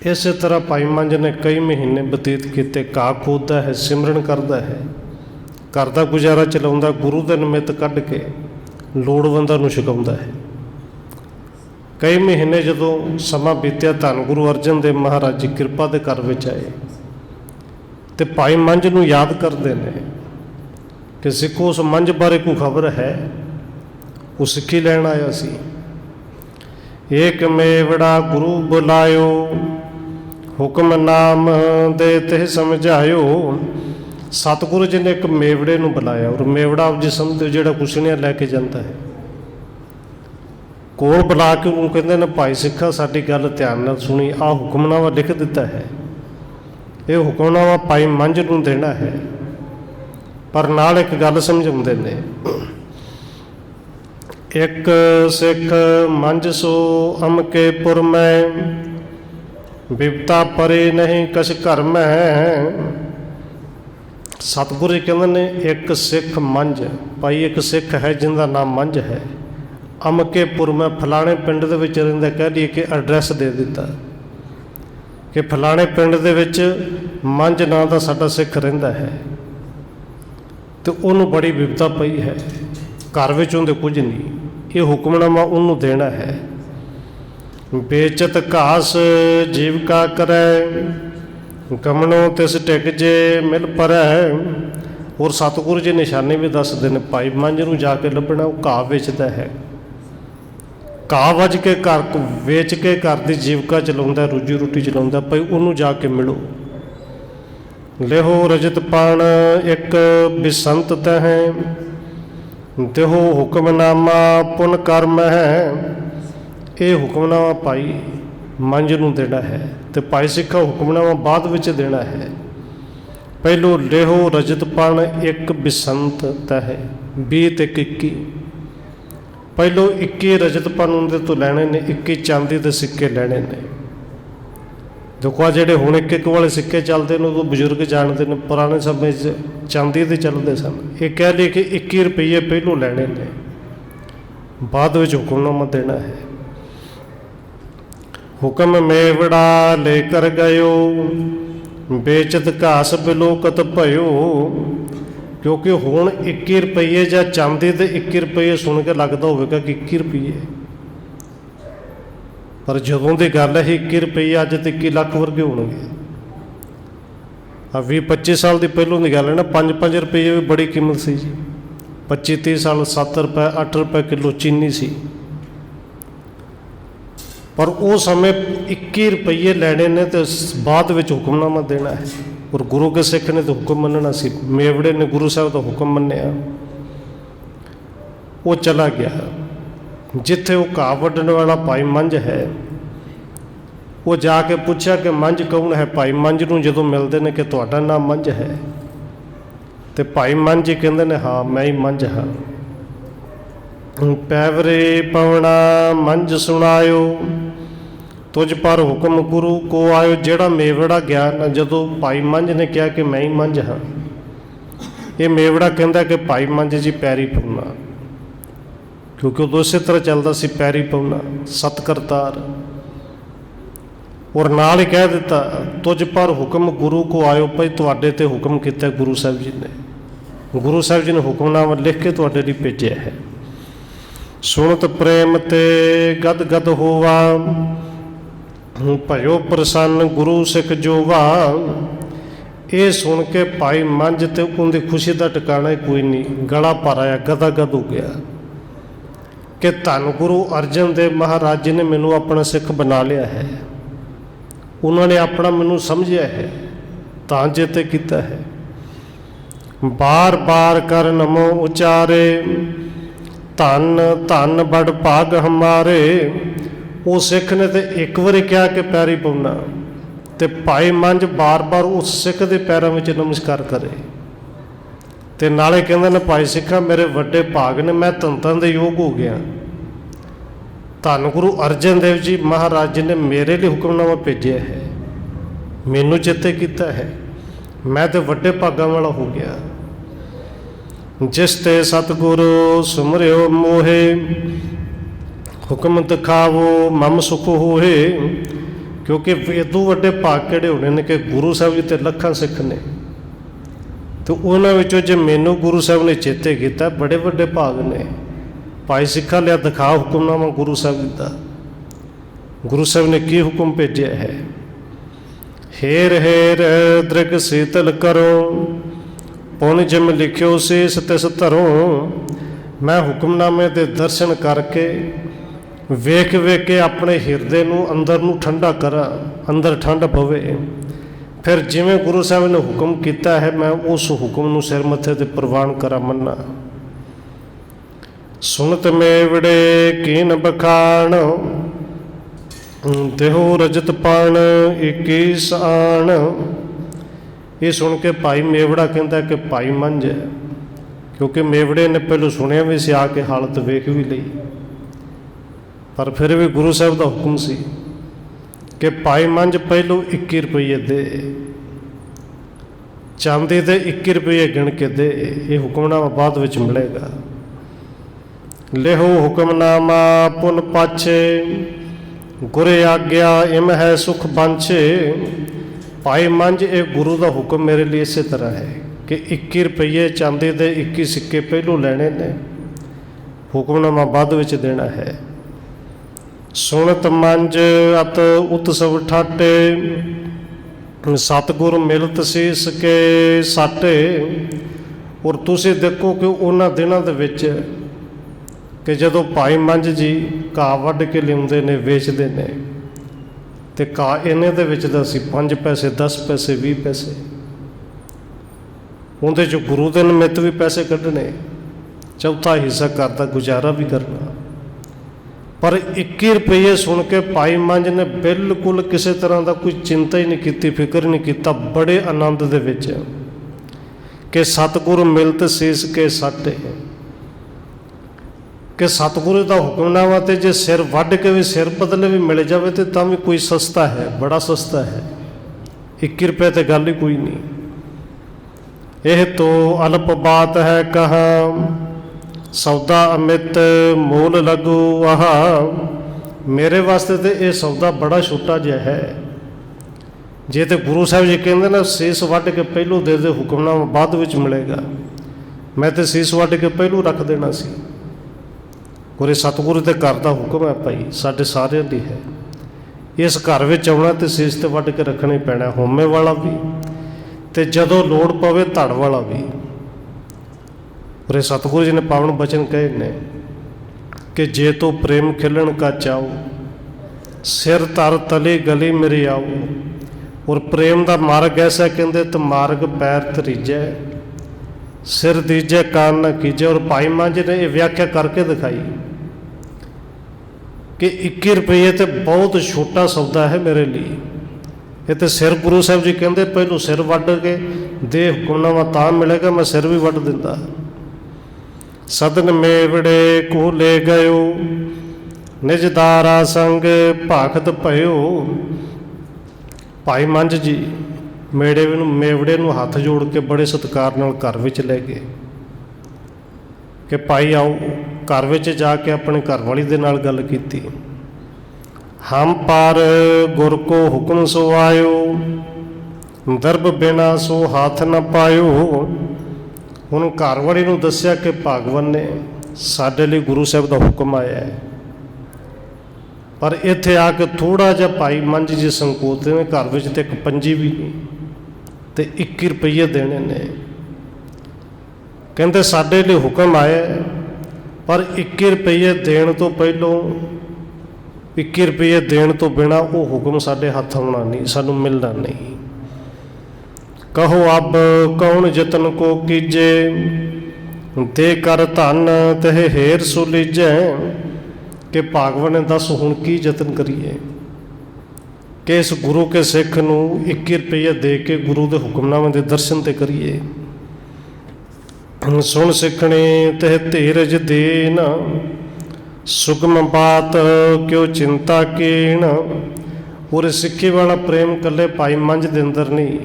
ਇਸੇ ਤਰ੍ਹਾਂ ਭਾਈ ਮੰਝ ਨੇ ਕਈ ਮਹੀਨੇ ਬਤੀਤ ਕੀਤੇ, ਘਾਹ ਖੋਦਦਾ ਹੈ, ਸਿਮਰਨ ਕਰਦਾ ਹੈ, ਘਰ ਦਾ ਗੁਜ਼ਾਰਾ ਚਲਾਉਂਦਾ, ਗੁਰੂ ਦੇ ਨਿਮਿਤ ਕੱਢ ਕੇ ਲੋੜਵੰਦਾਂ ਨੂੰ ਛਕਾਉਂਦਾ ਹੈ। ਕਈ ਮਹੀਨੇ ਜਦੋਂ ਸਮਾਂ ਬੀਤਿਆ, ਧੰਨ ਗੁਰੂ ਅਰਜਨ ਦੇਵ ਮਹਾਰਾਜ ਜੀ ਕਿਰਪਾ ਦੇ ਘਰ ਵਿੱਚ ਆਏ ਤੇ ਭਾਈ ਮੰਝ ਨੂੰ ਯਾਦ ਕਰਦੇ ਨੇ ਕਿ ਸਿੱਖੋ ਉਸ ਮੰਝ ਬਾਰੇ ਕੋਈ ਖਬਰ ਹੈ। ਉਹ ਸਿੱਖੀ ਲੈਣ ਆਇਆ ਸੀ। ਏਕ ਮੇਵੜਾ ਗੁਰੂ ਬੁਲਾਇਓ, ਹੁਕਮ ਨਾਮ ਦੇ ਤੇ ਸਮਝਾਇਓ। ਸਤਿਗੁਰੂ ਜੀ ਨੇ ਇੱਕ ਮੇਵੜੇ ਨੂੰ ਬੁਲਾਇਆ, ਔਰ ਮੇਵੜਾ ਆਪ ਜੀ ਸਮਝਦੇ ਜਿਹੜਾ ਕੁਛਣੀਆਂ ਲੈ ਕੇ ਜਾਂਦਾ ਹੈ। ਕੋਲ ਬੁਲਾ ਕੇ ਉਹਨੂੰ ਕਹਿੰਦੇ ਨੇ, ਭਾਈ ਸਿੱਖਾ ਸਾਡੀ ਗੱਲ ਧਿਆਨ ਨਾਲ ਸੁਣੀ, ਆਹ ਹੁਕਮਨਾਮਾ ਲਿਖ ਦਿੱਤਾ ਹੈ, ਇਹ ਹੁਕਮਨਾਮਾ ਭਾਈ ਮੰਝ ਨੂੰ ਦੇਣਾ ਹੈ। ਪਰ ਨਾਲ ਇੱਕ ਗੱਲ ਸਮਝਾਉਂਦੇ ਨੇ, ਇੱਕ ਸਿੱਖ ਮੰਝ ਸੋ ਅਮਕੇ ਪੁਰ ਮੈਂ, ਬਿਪਤਾ ਪਰੇ ਨਹੀਂ ਕਛ ਘਰ ਮੈਂ। ਸਤਿਗੁਰੂ ਜੀ ਕਹਿੰਦੇ ਨੇ, ਇੱਕ ਸਿੱਖ ਮੰਝ, ਭਾਈ ਇੱਕ ਸਿੱਖ ਹੈ ਜਿਹਦਾ ਨਾਮ ਮੰਝ ਹੈ, ਅਮਕੇਪੁਰ ਮੈਂ ਫਲਾਣੇ ਪਿੰਡ ਦੇ ਵਿੱਚ ਰਹਿੰਦਾ। ਕਹਿ ਲਈਏ ਕਿ ਐਡਰੈਸ ਦੇ ਦਿੱਤਾ ਕਿ ਫਲਾਣੇ ਪਿੰਡ ਦੇ ਵਿੱਚ ਮੰਝ ਨਾਂ ਦਾ ਸਾਡਾ ਸਿੱਖ ਰਹਿੰਦਾ ਹੈ, ਤੇ ਉਹਨੂੰ ਬੜੀ ਵਿਪਤਾ ਪਈ ਹੈ, ਘਰ ਵਿੱਚ ਉਹਦੇ ਕੁਝ ਨਹੀਂ। ਇਹ ਹੁਕਮਨਾਮਾ ਉਹਨੂੰ ਦੇਣਾ ਹੈ। ਵੇਚਤ ਘਾਸ ਜੀਵਕਾ ਕਰੈ, ਗਮਨੋਂ ਤਿਸ ਟਿਕ ਜੇ ਮਿਲ ਪਰੈ। ਔਰ ਸਤਿਗੁਰੂ ਜੀ ਨਿਸ਼ਾਨੀ ਵੀ ਦੱਸਦੇ ਨੇ, ਭਾਈ ਮੰਝ ਨੂੰ ਜਾ ਕੇ ਲੱਭਣਾ, ਉਹ ਘਾਹ ਵੇਚਦਾ ਹੈ, ਘਾਹ ਵੱਜ ਕੇ ਘਰ ਵੇਚ ਕੇ ਘਰ ਦੀ ਜੀਵਕਾ ਚਲਾਉਂਦਾ, ਰੋਜੀ ਰੋਟੀ ਚਲਾਉਂਦਾ। ਭਾਈ ਉਹਨੂੰ ਜਾ ਕੇ ਮਿਲੋ। ਲਿਹੋ ਰਜਤ ਪਾਣ ਇੱਕ ਬਿਸੰਤ ਤਹਿ, ਦੇਹੋ ਹੁਕਮਨਾਮਾ ਪੁਨ ਕਰਮ ਹੈ। ਇਹ ਹੁਕਮਨਾਮਾ ਭਾਈ ਮੰਝ ਨੂੰ ਦੇਣਾ ਹੈ, ਤੇ ਭਾਈ ਸਿੱਖਾ ਹੁਕਮਨਾਮਾ ਬਾਅਦ ਵਿੱਚ ਦੇਣਾ ਹੈ। ਪਹਿਲੋਂ ਲਿਹੋ ਰਜਤ ਪਾਣ ਇੱਕ ਬਿਸੰਤ ਤਹਿ, 20 ਤੇ 21। ਪਹਿਲੋਂ 21 ਰਜਤ ਪਨ ਉਹਦੇ ਤੋਂ ਲੈਣੇ ਨੇ, 21 ਚਾਂਦੀ ਦੇ ਸਿੱਕੇ ਲੈਣੇ ਨੇ। ਦੇਖੋ ਆ ਜਿਹੜੇ ਹੁਣ 1 ਵਾਲੇ ਸਿੱਕੇ ਚੱਲਦੇ ਨੇ, ਉਹ ਬਜ਼ੁਰਗ ਜਾਣਦੇ ਨੇ, ਪੁਰਾਣੇ ਸਮੇਂ 'ਚ ਚਾਂਦੀ ਦੇ ਚੱਲਦੇ ਸਨ। ਇਹ ਕਹਿ ਲਈਏ ਕਿ 21 ਰੁਪਈਏ ਪਹਿਲੋਂ ਲੈਣੇ ਨੇ, ਬਾਅਦ ਵਿੱਚ ਹੁਕਮਨਾਮਾ ਦੇਣਾ ਹੈ। ਹੁਕਮ ਮੇਵੜਾ ਲੈ ਕਰ ਗਇਓ, ਵੇਚਤ ਘਾਸ ਬਿਲੋਕਤ ਭਇਓ। ਕਿਉਂਕਿ ਹੁਣ 21 ਰੁਪਈਏ ਜਾਂ ਚਾਂਦੀ ਦੇ 21 ਰੁਪਈਏ ਸੁਣ ਕੇ ਲੱਗਦਾ ਹੋਵੇਗਾ ਕਿ 21 ਰੁਪਈਏ, ਪਰ ਜਦੋਂ ਦੀ ਗੱਲ ਹੈ 21 ਰੁਪਈਏ ਅੱਜ ਤੇ 21 ਲੱਖ ਵਰਗੇ ਹੋਣਗੇ। ਆ 20-25 ਸਾਲ ਦੀ ਪਹਿਲੋਂ ਦੀ ਗੱਲ ਹੈ ਨਾ, 5-5 ਰੁਪਈਏ ਵੀ ਬੜੀ ਕੀਮਤ ਸੀ ਜੀ। 25-30 ਸਾਲ 7 ਰੁਪਏ 8 ਰੁਪਏ ਕਿਲੋ ਚੀਨੀ ਸੀ, ਪਰ ਉਹ ਸਮੇਂ 21 ਰੁਪਈਏ ਲੈਣੇ ਨੇ ਤੇ ਬਾਅਦ ਵਿੱਚ ਹੁਕਮਨਾਮਾ ਦੇਣਾ ਹੈ। ਔਰ ਗੁਰੂ ਕੇ ਸਿੱਖ ਨੇ ਤਾਂ ਹੁਕਮ ਮੰਨਣਾ ਸੀ। ਮੇਵੜੇ ਨੇ ਗੁਰੂ ਸਾਹਿਬ ਦਾ ਹੁਕਮ ਮੰਨਿਆ, ਉਹ ਚਲਾ ਗਿਆ। ਜਿੱਥੇ ਉਹ ਘਾਹ ਵੱਢਣ ਵਾਲਾ ਭਾਈ ਮੰਝ ਹੈ, ਉਹ ਜਾ ਕੇ ਪੁੱਛਿਆ ਕਿ ਮੰਝ ਕੌਣ ਹੈ। ਭਾਈ ਮੰਝ ਨੂੰ ਜਦੋਂ ਮਿਲਦੇ ਨੇ ਕਿ ਤੁਹਾਡਾ ਨਾਮ ਮੰਝ ਹੈ, ਤੇ ਭਾਈ ਮੰਝ ਜੀ ਕਹਿੰਦੇ ਨੇ, ਹਾਂ ਮੈਂ ਹੀ ਮੰਝ ਹਾਂ। ਪੈਵਰੇ ਪਵਣਾ ਮੰਝ ਸੁਣਾਇਓ, ਤੁਝ ਪਰ ਹੁਕਮ ਗੁਰੂ ਕੋ ਆਇਓ। ਜਿਹੜਾ ਮੇਵੜਾ ਗਿਆ, ਜਦੋਂ ਭਾਈ ਮੰਝ ਨੇ ਕਿਹਾ ਕਿ ਮੈਂ ਹੀ ਮੰਝ ਹਾਂ, ਇਹ ਮੇਵੜਾ ਕਹਿੰਦਾ ਕਿ ਭਾਈ ਮੰਝ ਜੀ ਪੈਰੀ ਪਾਉਣਾ, ਕਿਉਂਕਿ ਉਦੋਂ ਇਸੇ ਤਰ੍ਹਾਂ ਚੱਲਦਾ ਸੀ, ਪੈਰੀ ਪਾਉਣਾ ਸਤ ਕਰਤਾਰ। ਔਰ ਨਾਲ ਹੀ ਕਹਿ ਦਿੱਤਾ, ਤੁਝ ਪਰ ਹੁਕਮ ਗੁਰੂ ਕੋ ਆਇਓ। ਭਾਈ ਤੁਹਾਡੇ ਤੇ ਹੁਕਮ ਕੀਤਾ ਗੁਰੂ ਸਾਹਿਬ ਜੀ ਨੇ, ਗੁਰੂ ਸਾਹਿਬ ਜੀ ਨੇ ਹੁਕਮਨਾਮਾ ਲਿਖ ਕੇ ਤੁਹਾਡੇ ਲਈ ਭੇਜਿਆ ਹੈ। ਸੁਣਤ ਪ੍ਰੇਮ ਤੇ ਗਦ ਗਦ ਹੋਵਾ, ਭਇਓ ਪ੍ਰਸੰਨ ਗੁਰੂ ਸਿੱਖ ਜੋਵਾ। ਇਹ ਸੁਣ ਕੇ ਭਾਈ ਮੰਝ ਤੇ ਉਹਦੀ ਖੁਸ਼ੀ ਦਾ ਟਿਕਾਣਾ ਹੀ ਕੋਈ ਨਹੀਂ, ਗਲਾ ਭਰ ਆਇਆ, ਗਦਾ ਗਦ ਹੋ ਗਿਆ। कि धन गुरु अर्जन देव महाराज जी ने मैनू अपना सिख बना लिया है, उन्होंने अपना मैनू समझिया है, तां चेते किया है। बार बार कर नमो उचारे, धन धन बड़ भाग हमारे। वो सिख ने तो एक बारी कहा कि पैरी पाउना, तो भाई मंझ बार बार उस सिख के पैरों में नमस्कार करे, तो नाले कहते ने भाई सिखा मेरे वड्डे भाग ने, मैं धन धन दे योग हो गया। धन गुरु अर्जन देव जी महाराज जी ने मेरे लिए हुक्मनामा भेजा है, मैनू चेते किया है, मैं तो वड्डे भागां वाला हो गया। जिस ते सतगुरु सुमरियो मोहे, हुक्म दिखावो मम सुख होए। क्योंकि इदों वड्डे भाग किहड़े होने ने कि गुरु साहब जी ते लखां सिख ने, तो उन्हां विचों जे मैनू गुरु साहब ने चेते किया, बड़े वड्डे भाग ने। भाई सिखा लिया दिखा हुक्मनामा गुरु साहब जी का, गुरु साहब ने की हुक्म भेजा है। हेर हेर दृग शीतल करो, पुन जिम लिखियो शेष तिस धरो। मैं हुक्मनामे के दर्शन करके वेख वेख के अपने हिरदे नूं अंदर नूं ठंडा करा, अंदर ठंड पवे। फिर जिमें गुरु साहब ने हुक्म किया है, मैं उस हुक्म नूं सिर मत्थे ते प्रवान करा मन्ना। सुनत मेवड़े कीन बखान, देहो रजत पान इक्कीस आन। ये सुन के भाई मेवड़ा कहता कि भाई मंझ है, क्योंकि मेवड़े ने पहले सुनिया भी सी, आके हालत वेख भी ली, पर फिर भी गुरु साहब का हुक्म सी कि भाई मंझ पहलों 21 रुपये दे, चांदी दे 21 रुपये गिन के दे, ये हुक्मनामा बाद विच मिलेगा। लेहो हुक्मनामा पुन पाछे, गुरे आग्या इम है सुख बांछे। भाई मंझ एक गुरु का हुक्म मेरे लिए इस तरह है कि 21 रुपये चांदी दे 21 सिक्के पहलों लैने ने, हुक्मनामा बाद विच देना है। सुनत मंझ अत उत्सव ठाटे, सतगुर मिलत शीस के साटे। और तुसीं देखो कि उन्हां दिनां दे विच कि जदों भाई मंझ जी घाह वढ के लिआउंदे ने, वेचदे ने, ते घाह इन्ने दे विच दा सी 5 पैसे 10 पैसे 20 पैसे, उहदे चों गुरु दे निमित्त भी पैसे कढने, चौथा हिस्सा घर दा गुजारा भी करना। पर 21 रुपये सुन के भाई मंझ ने बिल्कुल किसी तरह का कोई चिंता ही नहीं की, फिक्र नहीं किया, बड़े आनंद दे विच कि सतगुरु मिलत शीस के साटे, कि सतगुरु का हुक्मनामा तो जे सिर वढ़ के भी सिर बदले भी मिल जाए तो तां भी कोई सस्ता है, बड़ा सस्ता है। 21 रुपये तो गल ही कोई नहीं। यह तो अल्प बात है कहाँ, सौदा अमित मोल लगू आह। मेरे वास्ते तो यह सौदा बड़ा छोटा जिहा है। जे तो गुरु साहब जी कहते ना शीस वढ़ के पहलू दे दे, हुक्मनामा बाद विच मिलेगा, मैं तो शीस वढ़ के पहलू रख देना सी। और सतगुरु के घर का हुक्म है भाई, साढ़े सारिਆਂ ਲਈ है। इस घर में आना तो शीस तो वढ़ के रखना ही पैना, होमे वाला भी तो जदों लोड़ पवे धड़ वाला भी। और सतगुरु जी ने पावन बचन कहे ने कि जे तो प्रेम खिलन का चाओ, सिर तर तली गली मेरी आओ। और प्रेम का मार्ग ऐसा कहते तो मार्ग पैर तरीजै, सिर दीजै कान न कीजै। और भाई मंझ ने यह व्याख्या करके दिखाई कि 21 रुपये तो बहुत छोटा सौदा है मेरे लिए। ये तो सिर गुरु साहब जी कहते पहलू सिर वढ़ के दे, हुक्मनामा तां मिलेगा, मैं सिर भी वढ़ दिंदा। सदन मेवड़े को ले गयो, निज दारा संग भाखत भयो। भाई मंझ जी मेवड़े नूं हथ जोड़ के बड़े सत्कार नाल घर विच ले गए कि भाई आओ। घर विच जाके अपने घरवाली दे नाल गल कीती। हम पर गुर को हुक्म सो आयो, दरब बिना सो हाथ न पायो। हुण घरवाली नूं दस्सिया कि भागवन ने साडे लई गुरु साहब दा हुक्म आया है। पर इत्थे आके थोड़ा जिहा भाई मंझ जी संकोचते ने, घर विच ते एक पंजी भी नहीं ते 21 रुपये देने ने। कहते साडे लई हुक्म आया पर 21 रुपये देण तो पहलों 21 रुपये देण तो बिना वो हुक्म साडे हथ आउणा नहीं, सानू मिलना नहीं। कहो अब कौन जतन को कीजे, दे कर धन तह हेर सुलीजै। कि भागवत ने दस हुण की जतन करिए कि इस गुरु के सिख नूं 21 रुपये दे के गुरु के हुक्मनामे के दर्शन ते करिए। सुन सिखणे तह धीरज दीन, सुगम बात क्यों चिंता कीण। और सिक्खी वाला प्रेम कल्ले भाई मंझ दे अंदर नहीं,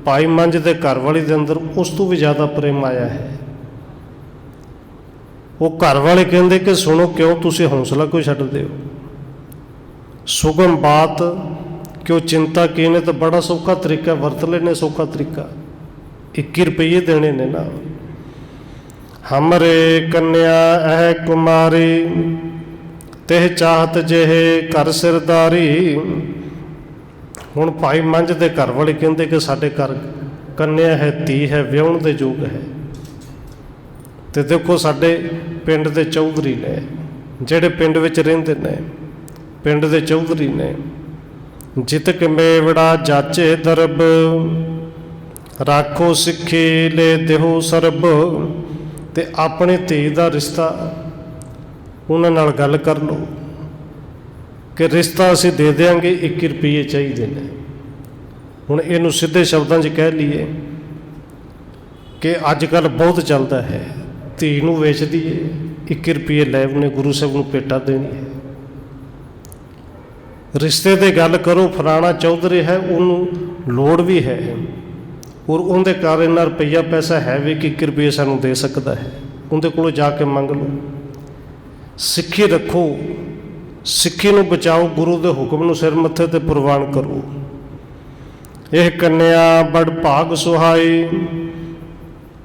भाई मंझ दे घर वाली दे अंदर उस तो भी ज़्यादा प्रेम आया है। वो घर वाले कहते कि सुनो क्यों तुसी हौसला क्यों छड्डदे हो, सुगम बात क्यों चिंता कीने। तो बड़ा सौखा तरीका वरत लेने, सौखा तरीका 21 रुपये देने ने ना। हमरे कन्या ऐ कुमारी, तेह चाहत जेहे कर सिरदारी। हुण भाई मंझ दे घर वाले कहते कि साडे घर कन्या है, धी है, विआहण दे योग है। तो देखो साडे पिंड दे चौधरी ने, जिहड़े पिंड विच रहिंदे ने, पिंड दे चौधरी ने, जितक मेवड़ा जाचे दरब, राखो सिक्खी ले देहो सरब। ते अपनी धी का रिश्ता उन्हां नाल गल कर लो कि रिश्ता असीं दे देंगे, 21 रुपये चाहिए ने। हुण इहनूं सीधे शब्दां 'च कह लीए कि अजकल बहुत चलता है, धी नूं वेच दीए, 21 रुपये लै ने गुरु साहब नूं भेटा देनी है। रिश्ते की गल करो, फलाना चौधरी है, उन्होंने लोड़ भी है और उनके घर इन्ना रुपया पैसा है भी कि 21 रुपये सानू दे सकता है, उनके कोलों जाके मंग लो। सिक्खी रखो, सिक्खी नूं बचाओ, गुरु के हुक्म नूं सिर मत्थे ते प्रवान करो। यह कन्या बड़ भाग सुहाई,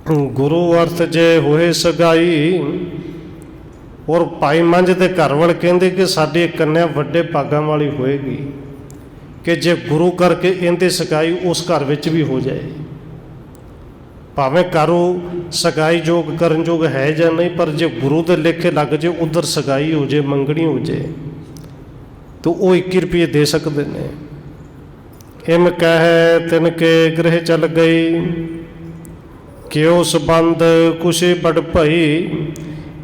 गुरु अर्थ जे होए सगाई। और भाई मंझ के घर वाले कहते कि साडी कन्या वड्डे भागां वाली होएगी कि जे गुरु करके इनकी सगाई उस घर विच भी हो जाए। भावें घरों सगाई जोग करन जोग है या नहीं, पर जे गुरु के लेखे लग जाए, उधर सगाई हो जाए, मंगनी हो जाए, तो वो 21 रुपये दे सकते हैं। इम कह तिनके गृह चल गई, क्यों संबंध खुशी बड़ भई।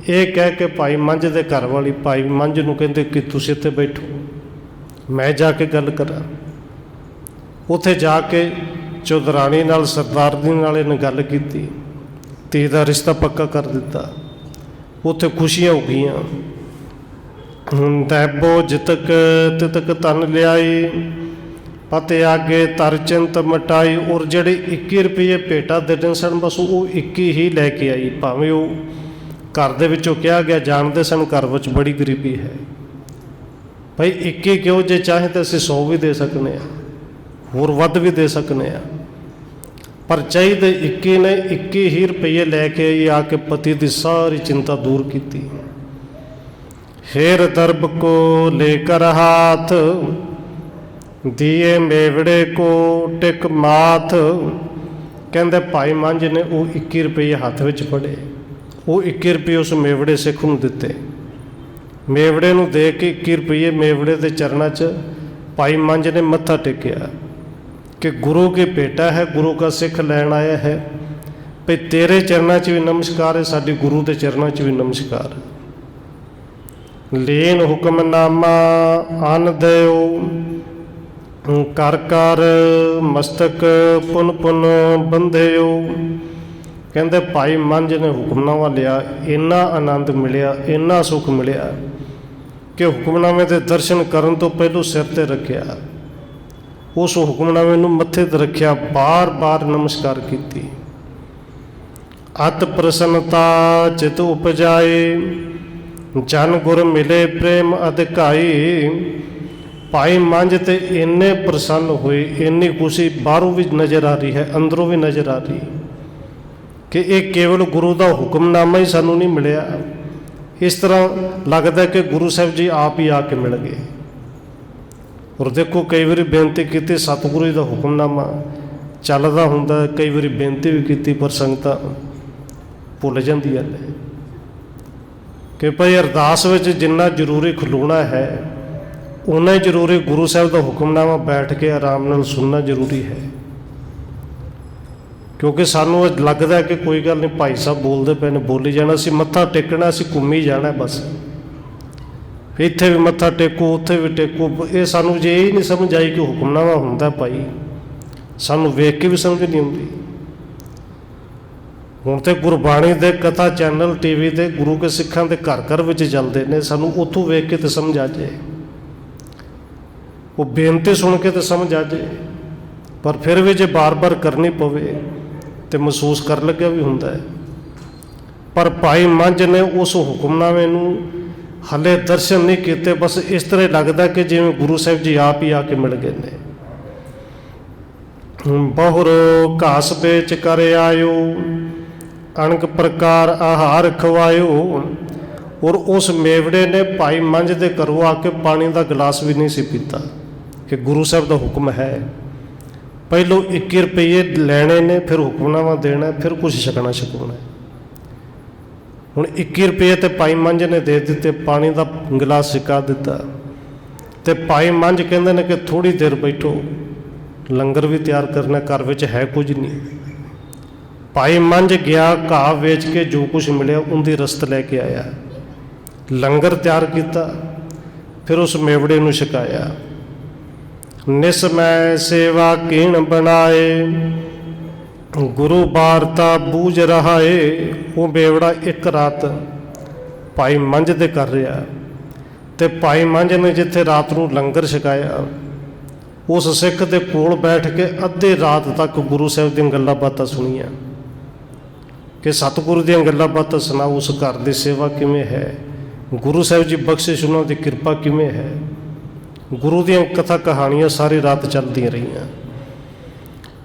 ये कह के भाई मंझ के घर वाली भाई मंझ नूं कहंदे कि तुसीं इत्थे बैठो, मैं जाके गल करा। उत्थे जाके चौधराणी नाल सरदारनी नाल इन्हें गल कीती, धी दा रिश्ता पक्का कर दिता। उत्थे खुशियां हो गईयां। दैबो जितक तितक तन लियाई, पते आगे तर चिंत मटाई। और जिहड़े 21 रुपये भेटा देने सन, बस वो 21 ही लैके आई। भावें वो घर दे विचों कहा गया, जानते सन घर विच बड़ी गरीबी है, भाई 21 क्यों, जे चाहे तो असीं 100 भी दे सकने, होर वध भी दे सकने, पर चाहिए 21 ने 21 ही रुपये लैके आई, आके पति की सारी चिंता दूर की। हेर दरब को लेकर हाथ, दिए मेवड़े को टिक माथ। कहते भाई मंझ ने वो 21 रुपये हाथ में फड़े, वो 21 रुपये उस मेवड़े सिख नूं दिते। मेवड़े नूं दे के 21 रुपये मेवड़े के चरणों च भाई मंझ ने मत्था टेकिया कि गुरु के बेटा है, गुरु का सिख लैन आया है, भाई तेरे चरणों च भी नमस्कार है, साडी गुरु के चरणों च भी नमस्कार। लीन हुक्मनामा आन दयो, कर कर मस्तक पुन पुन बंधेओ। कहते भाई मंझ ने हुक्मनामा लिया, इन्ना आनंद मिलिया, इन्ना सुख मिलिया कि हुक्मनामे के दर्शन करन तो पहलों सिर ते रखिया, उस हुक्मनामे नूं मत्थे ते रखिया, बार बार नमस्कार की। अत प्रसन्नता चित उपजाए, जन गुर मिले प्रेम अधिकाई। भाई मंझ ते इन्ने प्रसन्न हुए, इन्नी खुशी बाहरों भी नज़र आ रही है, अंदरों भी नज़र आ रही कि एक केवल गुरु का हुक्मनामा ही सानू नहीं मिलिया। इस तरह लगता है कि गुरु साहब जी आप ही आके मिल गए। और देखो कई बार बेनती की, सतगुरु का हुक्मनामा चलता हुंदा, कई बार बेनती भी की, पर संगतां भुल जांदियां ने। कि भाई अरदास विच जिन्ना जरूरी खलोना है उन्ना ही जरूरी गुरु साहब का हुक्मनामा बैठ के आराम नाल सुनना जरूरी है। क्योंकि सानू लगता है कि कोई गल नहीं, भाई साहब बोलते पे ने बोली जाना, असीं मत्था टेकना, असीं घूमी जाना बस, इत्थे भी मत्था टेको उत्थे भी टेको। ये सानू जे ही नहीं समझ आई कि हुक्मनामा हुंदा भाई, सानू वेख के भी समझ नहीं आउंदी। हुण तो गुरबाणी दे कथा चैनल टीवी ते गुरु के सिखां दे घर घर विच चलदे ने, सानू उत्थों वेख के तो समझ आ जाए, वो बेनती सुन के तो समझ आ जाए। पर फिर भी जे बार बार करनी पवे तो महसूस कर लग्या भी हुंदा है। पर भाई मंझ ने उस हुक्मनामे नूं हले दर्शन नहीं किते, बस इस तरह लगता कि जिवें गुरु साहब जी आप ही आके मिल गए ने। बहुर घास बेच कर आयो, अणक प्रकार आहार खवायो। और उस मेवड़े ने भाई मंझ दे घरों आके पानी का गिलास भी नहीं सी पीता कि गुरु साहब का हुक्म है। पहलों 21 रुपये लैने ने, फिर हुक्मनामा देना, फिर कुछ छकना छकाना। हुण 21 रुपये तो भाई मंझ ने दे दिते, पानी का गिलास छका दिता। तो भाई मंझ कहते हैं कि थोड़ी देर बैठो, लंगर भी तैयार करना, घर विच है कुछ नहीं। भाई मंझ गया, घाह वेच के जो कुछ मिले उनकी रस्त लैके आया, लंगर तैयार किया, फिर उस मेवड़े नूं छकाया। निसमय सेवा कीण बनाए, गुरु वार्ता बूझ रहा है। वो मेवड़ा एक रात भाई मंझ दे कर रहा, तो भाई मंझ ने जिथे रात नूं लंगर छकाया, उस सिख दे कोल बैठ के अद्धे रात तक गुरु साहब दी गल्लां बातां सुनिया कि सतगुरु दी गल्लां बातां सुनाओ, उस घर की सेवा किवें है, गुरु साहब जी बख्शिश उन्हां दी किरपा किवें है। गुरु दियां कथा कहानियां सारी रात चलदियां रहियां।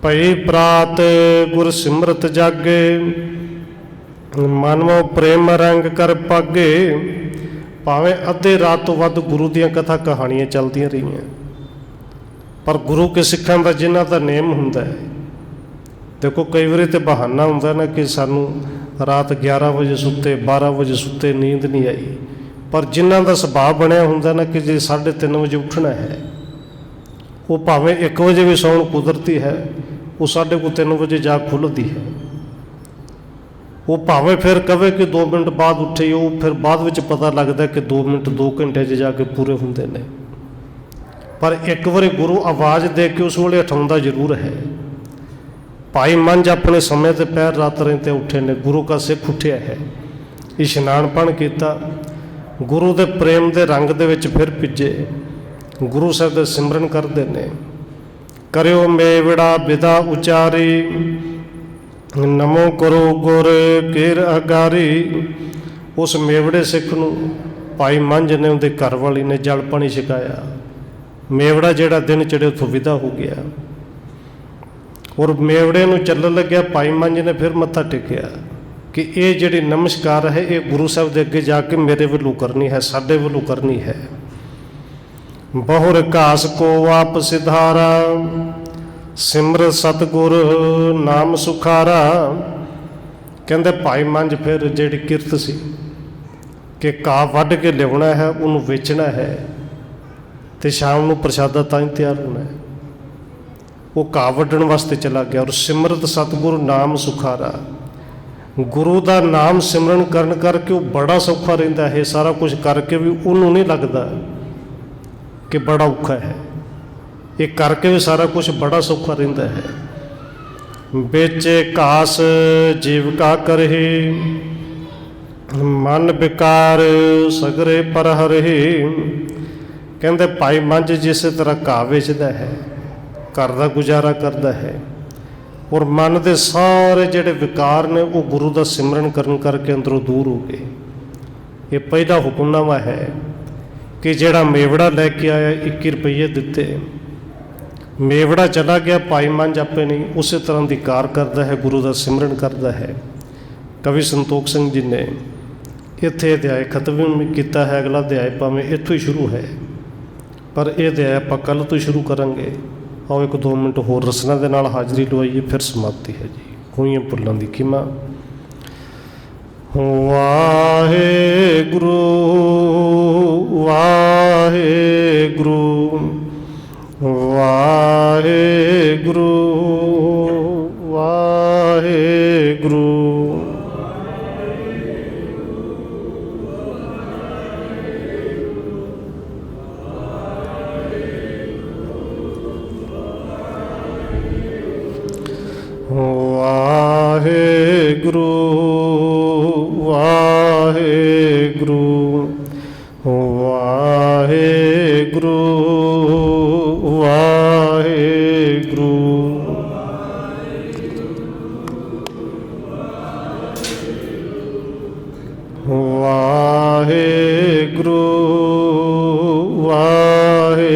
भई प्रात गुर सिमरत जागे, मनमो प्रेम रंग कर पागे। भावें अद्धे रात तो वध गुरु दियां कथा कहानियां चलदियां रहियां, पर गुरु के सिखां दा जिन्हां दा नेम हुंदा है। देखो कई बारी तो बहाना हुंदा ना कि सानू रात 11 बजे सुते, 12 बजे सुते, नींद नहीं आई। पर जिन्हां दा सुभाव बनिया हुंदा ना कि जे 3:30 बजे उठना है, वो भावें 1 बजे भी सौण कुदरती है, वो 3:30 बजे जाग खुलती है। वो भावें फिर कहे कि 2 मिनट बाद उठे, वो फिर बाद विच पता लगता कि 2 मिनट 2 घंटे जाके पूरे हुंदे ने। पर एक बार गुरु आवाज़ दे के उस वेले उठाउंदा जरूर है। भाई मंझ अपने समय ते पैर रात रहते उठे ने, गुरु का सिख उठिया है, इशनानपण किया, गुरु के प्रेम के रंग दे विच फिर भिजे, गुरु साहब दे सिमरन करते हैं। करियो मेवड़ा विदा उचारी, नमो करो गुर केर अगारी। उस मेवड़े सिख नूं भाई मंझ ने उनके घर वाली ने जल पानी छकाया। मेवड़ा जिहड़ा दिन चढ़े उथों विदा हो गया, और मेवड़े नूं चलण लग्या भाई मंझ ने फिर मत्था टेकिया कि ये जिहड़ी नमस्कार है ये गुरु साहब दे अगे जाके मेरे वल्लों करनी है, साडे वल्लों करनी है। बहुर घास को आप सिधारा, सिमर सतगुर नाम सुखारा। कहंदे भाई मंझ फिर जिहड़ी किरत सी कि घाह वढ के लियाउणा है, उन्होंने वेचना है, तो शाम नूं प्रशादा ताईं तैयार होना है। वो घाह वढण वास्ते चला गया, और सिमरत सतगुरु नाम सुखारा। गुरु का नाम सिमरन करन करके वो बड़ा सौखा रहिंदा है। सारा कुछ करके भी उन्होंने नहीं लगता कि बड़ा औखा है, ये करके भी सारा कुछ बड़ा सौखा रहिंदा है। बेचे घास जीविका करही, मन विकार सगरे पर हरही। कहंदे भाई मंझ जिस तरह घाह वेचदा है, घर का गुजारा करता है, और मन के सारे जिहड़े विकार ने वो गुरु का सिमरन करन करके अंदरों दूर हो गए। ये पहला हुक्मनामा है कि जिहड़ा मेवड़ा लैके आया 21 रुपये दिते, मेवड़ा चला गया, भाई मंझ आपे नहीं उस तरह की कार करता है, गुरु का सिमरन करता है। कवि संतोख सिंह जी ने इत्थे अध्याय खत्म किया है, अगला अध्याय भावें इत्थों ही शुरू है, पर यह अध्याय आपां कल तो शुरू करांगे। आओ 1-2 मिनट होर रसना दे नाल हाज़री लवाइए, फिर समाप्ति है जी। होईयां भुल्लां दी खिमा। ਵਾਹਿਗੁਰੂ ਵਾਹਿਗੁਰੂ ਵਾਹਿਗੁਰੂ ਵਾਹਿਗੁਰੂ। ਵਾਹਿਗੁਰੂ ਵਾਹਿਗੁਰੂ